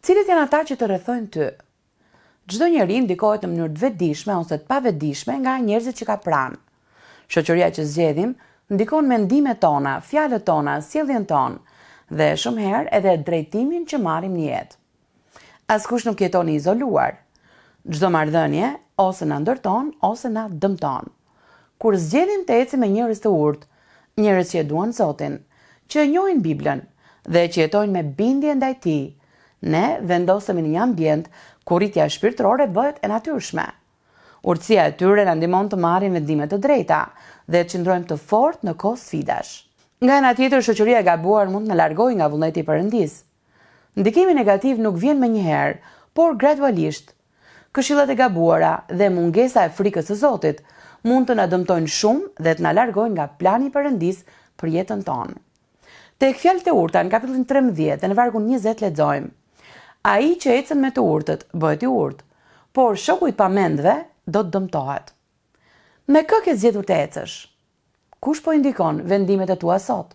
Cilët janë ata që të rrethojnë ty? Çdo njeri ndikohet në mënyrë të vetëdijshme ose të pavetëdijshme nga njerëzit që ka pranë. Shoqëria që zgjedhim ndikon mendimet tona, fjalët tona, sjelljen tonë dhe shumë herë edhe drejtimin që marrim në jetë. Askush nuk jeton i izoluar. Çdo marrëdhënie ose na ndërton ose na dëmton. Kur zgjedhim të ecim me njerëz të urtë, njerëz që e duan Zotin, që e njohin Biblën dhe që jetojnë me bindje ndaj Tij, ne vendosemi në një ambient ku rritja shpirtërore bëhet e natyrshme. Urtësia e tyre na ndihmon të marrim vendime të drejta dhe të qëndrojmë të fortë në kohë sfidash. Nga ana tjetër, shoqëria e gabuar mund të na largojë nga vullneti i Perëndis. Ndikimi negativ nuk vjen menjëherë, por gradualisht. Këshillat e gabuara dhe mungesa e frikës së Zotit mund të na dëmtojnë shumë dhe të na largojnë nga plani i Perëndis për jetën tonë. Tek fjalët e urta në kapitullin 13 dhe në vargun 20 lexojmë: Ai që ecën me të urtët bëhet i urtë, por shoku i pamendëve do të dëmtohet. Me kë ke zgjedhur të ecësh? Kush po indikon vendimet e tua sot?